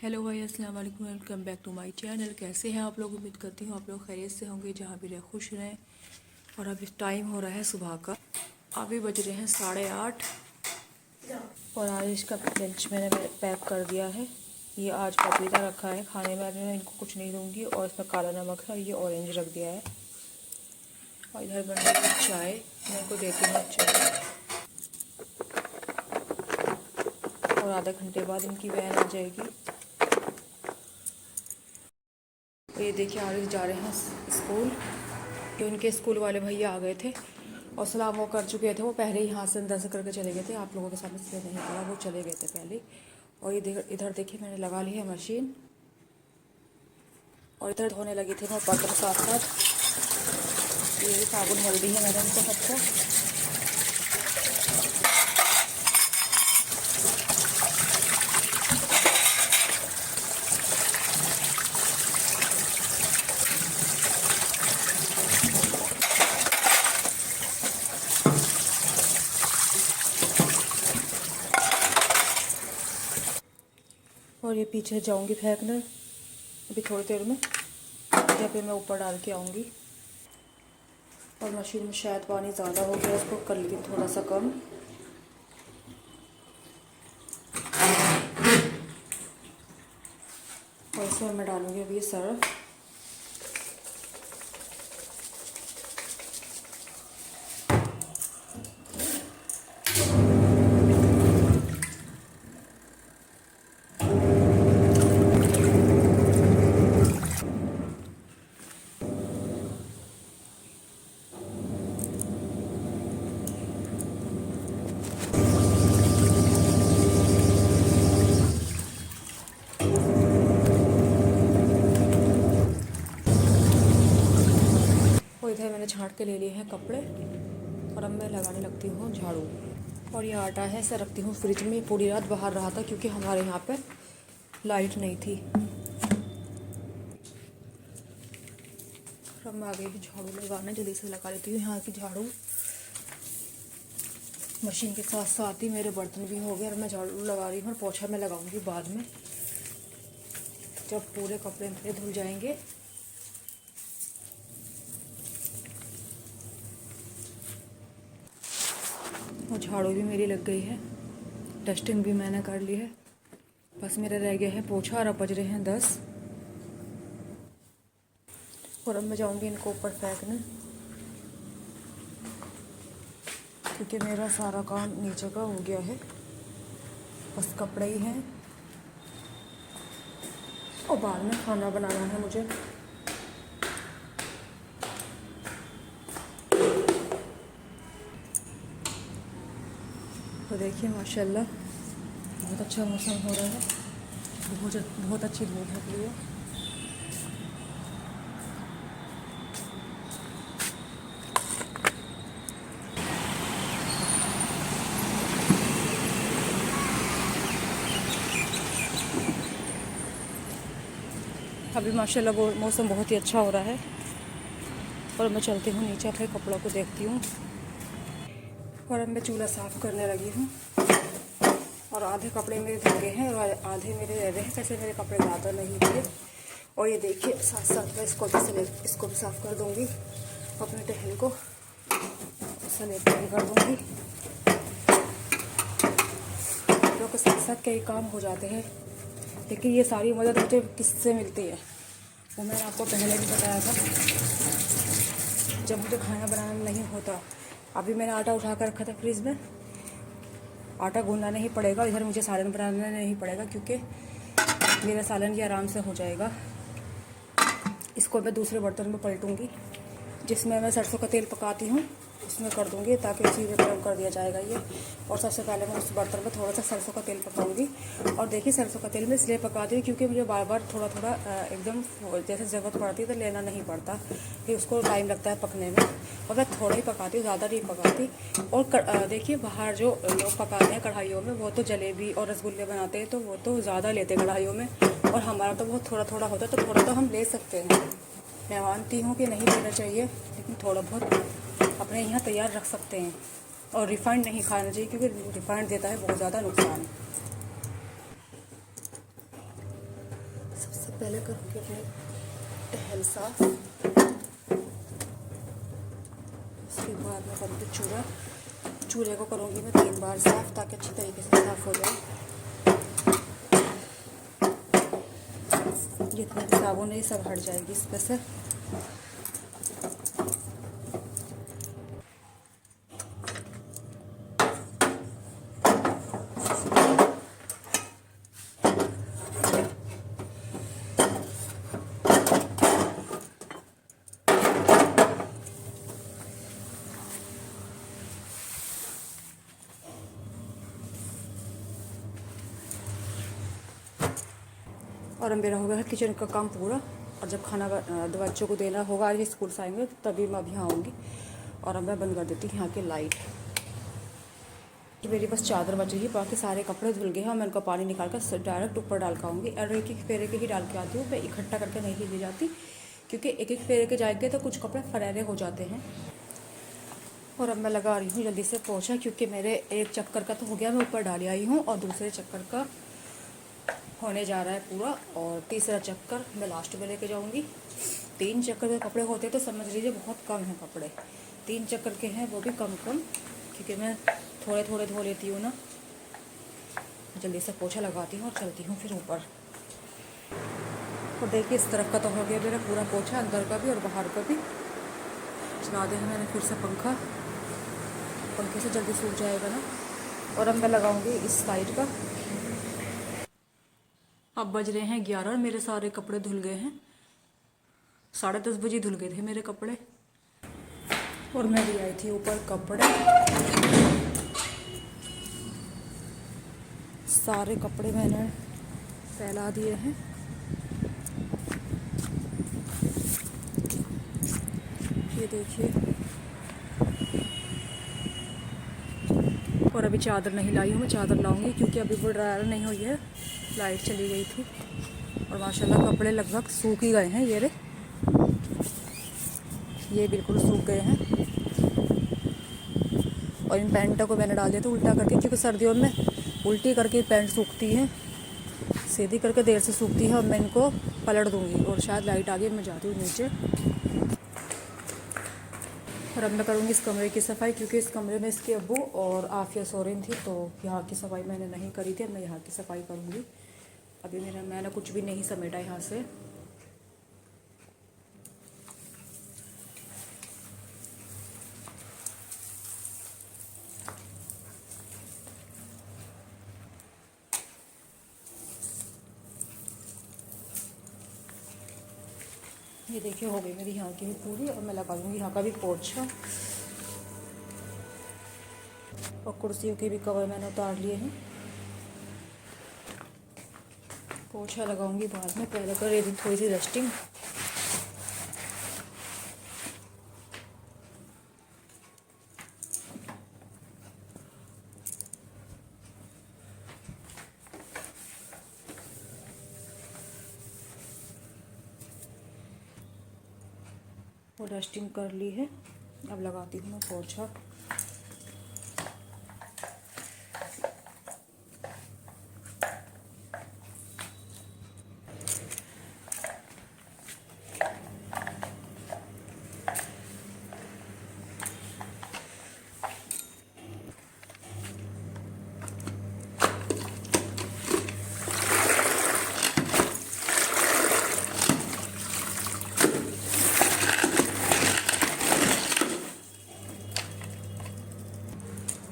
Hello भाई, अस्सलाम वालेकुम। Welcome back to my channel. कैसे हैं आप लोग? उम्मीद करती हूँ आप लोग खैरियत से होंगे, जहाँ भी रहे खुश रहें। और अभी टाइम हो रहा है सुबह का, अभी बज रहे हैं 8:30। और आज इसका लंच मैंने पैक कर दिया है। ये आज पपीता रखा है खाने में, मैं इनको कुछ नहीं दूँगी। और इसमें काला नमक है, ये ऑरेंज रख दिया है। और इधर बन रही है चाय, मैं इनको देती हूँ चाय। और आधे घंटे बाद इनकी वैन आ जाएगी। और ये देखिए आरिफ जा रहे हैं स्कूल। जो इनके स्कूल वाले भैया आ गए थे और सलाम वो कर चुके थे। वो पहले ही यहाँ से अंदर से करके चले गए थे, आप लोगों के सामने इसलिए नहीं करा, वो चले गए थे पहले। और ये इधर देखिए मैंने लगा ली है मशीन। और इधर धोने लगी थी मैं बर्तन साथ साथ। ये साबुन मल दी है मैंने इनको सबको। और ये पीछे जाऊंगी फेंकने अभी थोड़ी देर में, या फिर मैं ऊपर डाल के आऊँगी। और मशीन में शायद पानी ज़्यादा हो गया, उसको कर लेती थोड़ा सा कम। और इसमें मैं डालूँगी अभी ये सर्फ। और इधर मैंने छांट के ले लिए हैं कपड़े। और अब मैं लगाने लगती हूँ झाड़ू। और ये आटा है, इसे रखती हूँ फ्रिज में। पूरी रात बाहर रहा था क्योंकि हमारे यहाँ पे लाइट नहीं थी। अब मैं आ गई हूँ झाड़ू लगाने, जल्दी से लगा लेती हूँ यहाँ की झाड़ू। मशीन के साथ साथ ही मेरे बर्तन भी हो गए और मैं झाड़ू लगा रही हूँ। और पोछा मैं लगाऊंगी बाद में, जब पूरे कपड़े मेरे धुल जाएंगे। और झाड़ू भी मेरी लग गई है, डस्टिंग भी मैंने कर ली है। बस मेरा रह गया है पोछा। और अब बज रहे हैं 10। और अब मैं जाऊंगी इनको ऊपर फेंकने, क्योंकि मेरा सारा काम नीचे का हो गया है, बस कपड़े ही हैं। और बाद में खाना बनाना है मुझे। तो देखिए माशाल्लाह बहुत अच्छा मौसम हो रहा है, बहुत अच्छी धूप निकली है। अभी माशाल्लाह वो मौसम बहुत ही अच्छा हो रहा है। और मैं चलती हूँ नीचे, अपने कपड़ों को देखती हूँ। और अब मैं चूल्हा साफ़ करने लगी हूँ। और आधे कपड़े मेरे धो गए हैं और आधे मेरे रह रहे हैं। वैसे मेरे कपड़े ज़्यादा नहीं थे। और ये देखिए साथ साथ मैं इसको भी साफ़ कर दूँगी। अपने टहल को सलेट कर दूँगी। कपड़ों के साथ साथ कई काम हो जाते हैं, लेकिन ये सारी मदद मुझे किससे मिलती है वो मैंने आपको पहले भी बताया था, जब मुझे खाना बनाना नहीं होता। अभी मैंने आटा उठा कर रखा था फ्रिज में, आटा गूंदना नहीं पड़ेगा। इधर मुझे सालन बनाना नहीं पड़ेगा, क्योंकि मेरा सालन ये आराम से हो जाएगा। इसको मैं दूसरे बर्तन में पलटूँगी, जिसमें मैं सरसों का तेल पकाती हूँ उसमें कर दूँगी, ताकि उसी में गर्म कर दिया जाएगा ये। और सबसे पहले मैं उस बर्तन में थोड़ा सा सरसों का तेल पकाऊंगी। और देखिए सरसों का तेल मैं इसलिए पकाती हूँ क्योंकि मुझे बार बार थोड़ा थोड़ा एकदम जैसे ज़रूरत पड़ती है तो लेना नहीं पड़ता, फिर उसको टाइम लगता है पकने में। और मैं थोड़ा ही पकाती हूँ, ज़्यादा नहीं पकाती। और देखिए बाहर जो लोग पकाते हैं कढ़ाइयों में, वो तो जलेबी और रसगुल्ले बनाते हैं, तो वो तो ज़्यादा लेते हैं कढ़ाइयों में। और हमारा तो बहुत थोड़ा थोड़ा होता है, तो थोड़ा तो हम ले सकते हैं। मैं मानती हूँ कि नहीं लेना चाहिए, लेकिन थोड़ा बहुत अपने यहाँ तैयार रख सकते हैं। और रिफाइंड नहीं खाना चाहिए, क्योंकि रिफाइंड देता है बहुत ज़्यादा नुकसान। सबसे पहले करूँगी अपने टहल साफ, उसके बाद मैं करूँगी चूल्हे को करूँगी मैं 3 बार साफ, ताकि अच्छी तरीके से साफ़ हो जाए। जितने भी साबुन है सब हट जाएगी इस पर से। और अब मेरा हो गया है किचन का काम पूरा। और जब खाना बच्चों को देना होगा, आज स्कूल से आएंगे तभी मैं अब यहाँ आऊँगी। और अब मैं बंद कर देती हूँ यहाँ की लाइट। मेरी बस चादर बची है, बाकी सारे कपड़े धुल गए हैं और मैं उनका पानी निकाल कर डायरेक्ट ऊपर डाल के आऊँगी। और एक एक फेरे के ही डाल के आती हूँ, मैं इकट्ठा करके नहीं ले जाती, क्योंकि एक एक फेरे के जाएंगे तो कुछ कपड़े फरेरे हो जाते हैं। और अब मैं लगा रही हूँ जल्दी से पोछा, क्योंकि मेरे एक चक्कर का तो हो गया, मैं ऊपर डाल आई हूँ, और दूसरे चक्कर का होने जा रहा है पूरा, और तीसरा चक्कर मैं लास्ट में लेके जाऊंगी। 3 चक्कर के कपड़े होते तो समझ लीजिए बहुत कम हैं कपड़े। 3 चक्कर के हैं वो भी कम, क्योंकि मैं थोड़े थोड़े धो लेती हूँ ना। जल्दी से पोछा लगाती हूँ और चलती हूँ फिर ऊपर। और देखिए इस तरफ का तो हो गया मेरा पूरा पोछा, अंदर का भी और बाहर का भी। चला दिया मैंने फिर से पंखे से जल्दी सूख जाएगा ना। और अब मैं लगाऊंगी इस साइड का। अब बज रहे हैं 11 और मेरे सारे कपड़े धुल गए हैं। 10:30 बजे धुल गए थे मेरे कपड़े। और मैं भी आई थी ऊपर कपड़े, सारे कपड़े मैंने फैला दिए हैं। ये देखिए। और अभी चादर नहीं लाई हूँ, मैं चादर लाऊंगी, क्योंकि अभी वो ड्रायर नहीं हुई है, लाइट चली गई थी। और माशाल्लाह कपड़े लगभग सूख ही गए हैं। ये बिल्कुल सूख गए हैं। और इन पैंटों को मैंने डाल दिया था उल्टा करके, क्योंकि सर्दियों में उल्टी करके पैंट सूखती है, सीधी करके देर से सूखती है। और मैं इनको पलट दूंगी। और शायद लाइट आ गई, मैं जाती हूँ नीचे। और अब मैं करूँगी इस कमरे की सफाई, क्योंकि इस कमरे में इसके अब्बू और आफिया सो रही थी, तो यहाँ की सफाई मैंने नहीं करी थी। मैं यहाँ की सफाई करूँगी। अभी मैंने कुछ भी नहीं समेटा यहाँ से। ये देखिए हो गई मेरी यहाँ की भी पूरी। और मैं लगा लूँगी यहाँ का भी पोछा। और कुर्सियों के भी कवर मैंने उतार लिए हैं। पोछा लगाऊंगी बाद में, पहले कर रही थोड़ी सी डस्टिंग। और डस्टिंग कर ली है, अब लगाती हूँ मैं पोछा।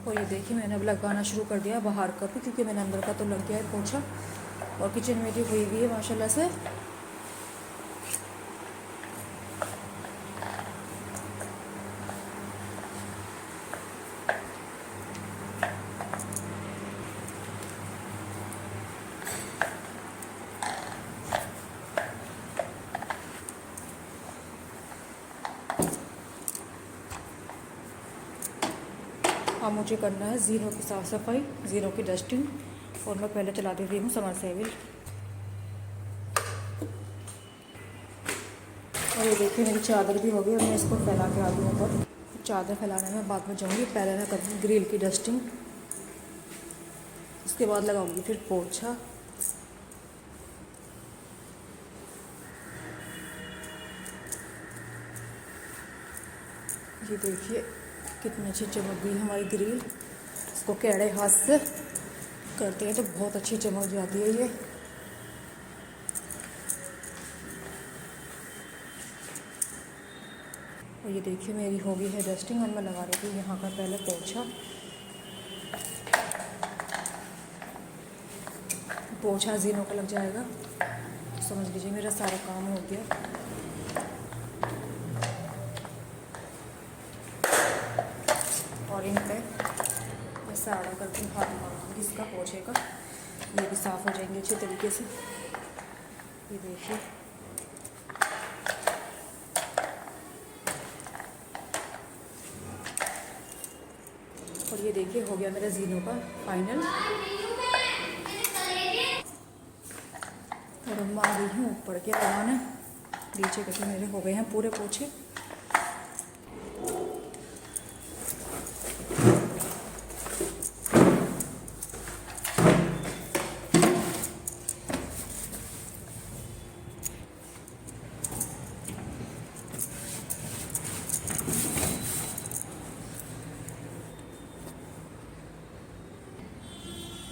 और ये देखिए मैंने अब लगाना शुरू कर दिया बाहर का भी, क्योंकि मैंने अंदर का तो लग गया है पोछा। और किचन में भी हुई है माशाल्लाह से। अब मुझे करना है ज़ीरो की साफ़ सफाई, ज़ीरो की डस्टिंग। और मैं पहले चला देती हूँ समरसेबिल। और ये देखिए मेरी चादर भी हो गई। और मैं इसको फैला के आ गई ऊपर। चादर फैलाने में बाद में जाऊँगी, पहले मैं करूँगी ग्रिल की डस्टिंग, उसके बाद लगाऊँगी फिर पोछा। ये देखिए कितनी अच्छी चमक गई हमारी ग्रिल। इसको कैड़े हाथ से करते हैं तो बहुत अच्छी चमक जाती है ये। और ये देखिए मेरी हो गई है डस्टिंग और मैं लगा रही थी यहाँ का पहले पोछा। पोछा जीनों का लग जाएगा तो समझ लीजिए मेरा सारा काम हो गया। और इन पे ऐसा आड़ा करके हाथ मारूंगी इसका पोछे का, ये भी साफ़ हो जाएंगे अच्छे तरीके से। ये देखिए और ये देखिए हो गया मेरा जीनों का फाइनल। और अब आ गई हूँ ऊपर के लगाने, नीचे के मेरे हो गए हैं पूरे पोछे।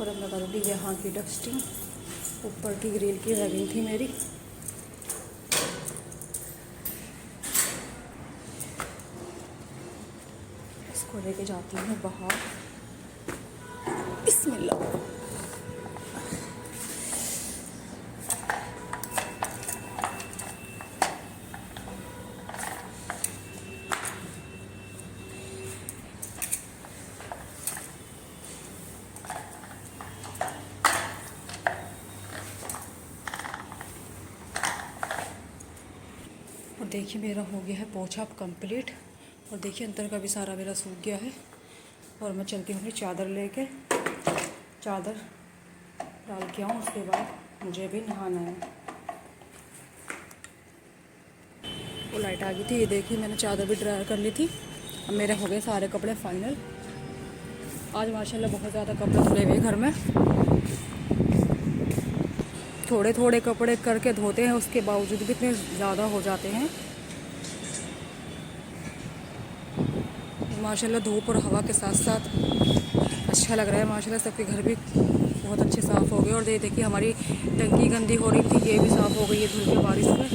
और अब मैं करूँगी यहाँ की डस्टिंग, ऊपर की ग्रिल की रह गई थी मेरी। इसको लेके जाती हूँ बाहर। बिस्मिल्लाह। और देखिए मेरा हो गया है पोछा कंप्लीट। और देखिए अंदर का भी सारा मेरा सूख गया है। और मैं चलती हूँ चादर लेके, चादर डाल के आऊँ, उसके बाद मुझे भी नहाना है। वो लाइट आ गई थी, ये देखिए मैंने चादर भी ड्राई कर ली थी। अब मेरे हो गए सारे कपड़े फाइनल। आज माशाल्लाह बहुत ज़्यादा कपड़े धुले हुए घर में। थोड़े थोड़े कपड़े करके धोते हैं, उसके बावजूद भी इतने ज़्यादा हो जाते हैं। माशाल्लाह धूप और हवा के साथ साथ अच्छा लग रहा है। माशाल्लाह सबके घर भी बहुत अच्छे साफ़ हो गए। और देखिए हमारी टंकी गंदी हो रही थी, ये भी साफ़ हो गई है धूल के बारिश में।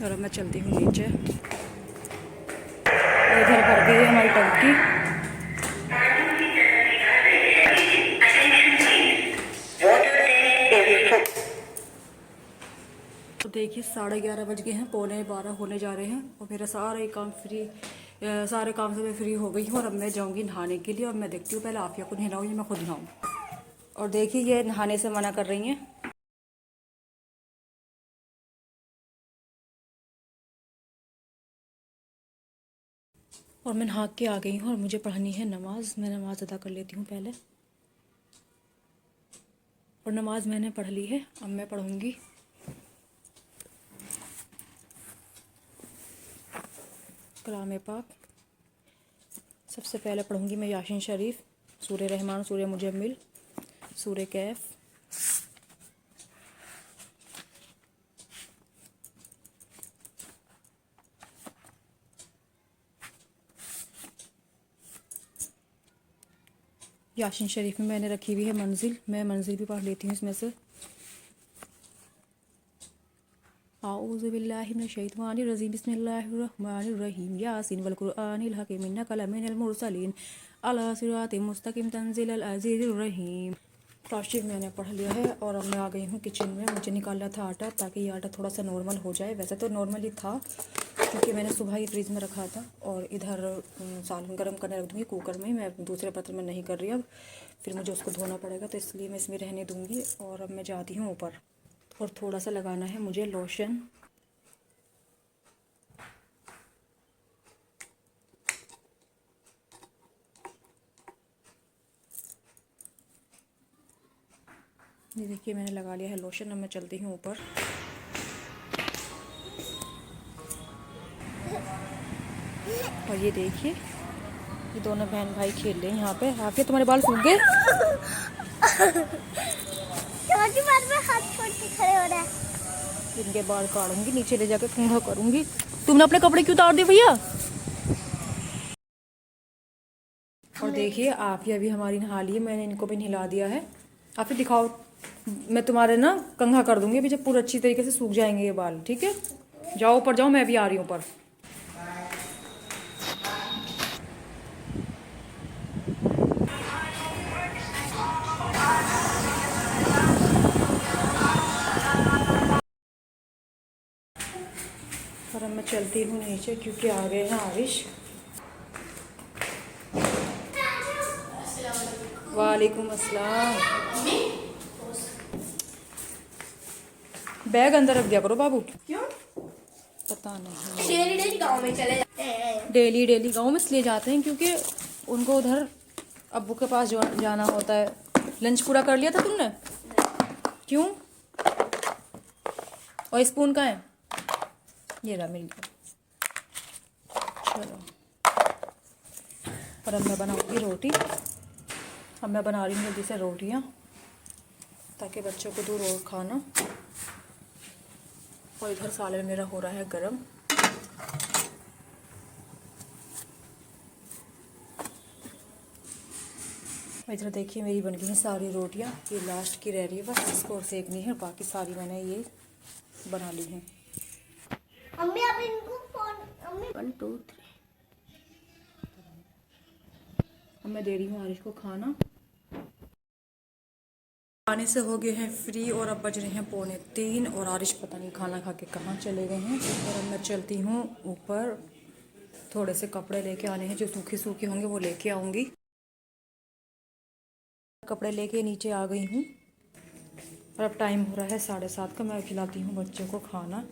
और अब मैं चलती हूँ नीचे। इधर भर गई है हमारी टंकी। तो देखिए 11:30 बज गए हैं, 11:45 होने जा रहे हैं। और मेरा सारे काम सारे काम से मैं फ्री हो गई हूँ। और अब मैं जाऊँगी नहाने के लिए। और मैं देखती हूँ पहले आफिया को नहलाऊँ या मैं खुद नहाऊँ। और देखिए ये नहाने से मना कर रही हैं। और मैं नहा के आ गई हूँ और मुझे पढ़नी है नमाज। मैं नमाज़ अदा कर लेती हूँ पहले। और नमाज मैंने पढ़ ली है, अब मैं पढ़ूँगी कलाम पाक। सबसे पहले पढ़ूँगी मैं यासीन शरीफ, सूरह रहमान, सूरह मुजम्मिल, सूरह कैफ, यासीन शरीफ में मैंने रखी हुई है मंजिल। मैं मंजिल भी पढ़ लेती हूँ इसमें से। आऊज़ु बिल्लाहि मिनश शैतानिर रजीम, बिस्मिल्लाहिर रहमानिर रहीम, यासीन वल कुरआनिल हकीम, इन्नका लमिनल मुरसलीन अला सिरातिम मुस्तकीम, तंजीलल अज़ीज़िर रहीम। काशिफ मैंने पढ़ लिया है। और अब मैं आ गई हूँ किचन में। मुझे निकालना था आटा, ताकि ये आटा थोड़ा सा नॉर्मल हो जाए। वैसे तो नॉर्मल ही था, क्योंकि मैंने सुबह ही फ्रीज में रखा था। और इधर सालन गर्म करने रख दूँगी कुकर में। मैं दूसरे बर्तन में नहीं कर रही अब, फिर मुझे उसको धोना पड़ेगा, तो इसलिए मैं इसमें रहने दूँगी। और अब मैं जाती हूँ ऊपर। और थोड़ा सा लगाना है मुझे लोशन। ये देखिए मैंने लगा लिया है लोशन। अब मैं चलती हूँ ऊपर। और ये देखिए ये दोनों बहन भाई खेल रहे हैं यहाँ पे। आके तुम्हारे बाल सूख गए। बार में हाथ छोड़ के खड़े हो रहा है। इनके बाल काटूंगी, नीचे ले जाके कंघा करूंगी। तुमने अपने कपड़े क्यों उतार दिए भैया? देखिए आफिया भी हमारी नहा ली है, मैंने इनको भी नहला दिया है। आफिया दिखाओ, मैं तुम्हारे ना कंघा कर दूंगी अभी जब पूरा अच्छी तरीके से सूख जाएंगे ये बाल, ठीक है। जाओ ऊपर जाओ, मैं भी आ रही हूँ ऊपर। और अब मैं चलती हूँ नीचे क्योंकि आ गए हैं आरिश। वालेकुम अस्सलाम। बैग अंदर रख दिया करो बाबू। क्यों? पता नहीं, डेली डेली गाँव में चले जाते हैं। डेली डेली गाँव में इसलिए जाते हैं क्योंकि उनको उधर अब्बू के पास जाना होता है। लंच पूरा कर लिया था तुमने? क्यों? और स्पून कहाँ है? ये रहा मिल गया। चलो, और अब मैं बनाऊंगी रोटी। अब मैं बना रही हूँ जल्दी से रोटियाँ ताकि बच्चों को दूर और खाना। और इधर सालन मेरा हो रहा है गरम। इधर देखिए मेरी बन गई हैं सारी रोटियाँ, ये लास्ट की रह रही है बस, इसको और सेकनी है। बाकी सारी मैंने ये बना ली हैं। मम्मी अब इनको फोन, मम्मी 1 2 3। अब मैं दे रही हूँ आरिश को खाना। खाने से हो गए हैं फ्री और अब बज रहे हैं 2:45 और आरिश पता नहीं खाना खा के कहाँ चले गए हैं। और अब मैं चलती हूँ ऊपर, थोड़े से कपड़े लेके आने हैं, जो सूखे सूखे होंगे वो लेके आऊँगी। कपड़े लेके नीचे आ गई हूँ और अब टाइम हो रहा है 7:30 का। मैं खिलाती हूँ बच्चों को खाना।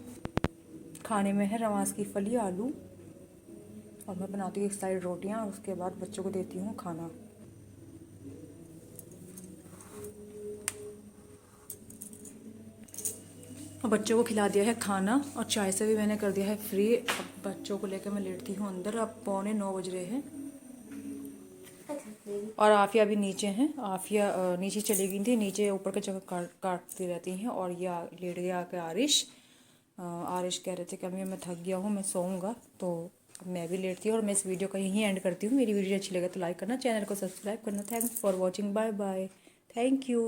खाने में है रवास की फली, आलू, और मैं बनाती हूँ एक साइड रोटियाँ और उसके बाद बच्चों को देती हूँ खाना। और बच्चों को खिला दिया है खाना और चाय से भी मैंने कर दिया है फ्री। अब बच्चों को लेकर मैं लेटती हूँ अंदर। अब 8:45 बज रहे हैं और आफिया भी नीचे हैं। आफिया नीचे चली गई थी, नीचे ऊपर के जगह काटती रहती हैं। और ये लेट गया आके आरिश। आरिश कह रहे थे कि अम्मी मैं थक गया हूँ, मैं सोऊंगा। तो मैं भी लेटती हूँ और मैं इस वीडियो को यहीं एंड करती हूँ। मेरी वीडियो अच्छी लगे तो लाइक करना, चैनल को सब्सक्राइब करना। Thanks for watching, bye bye, thank you.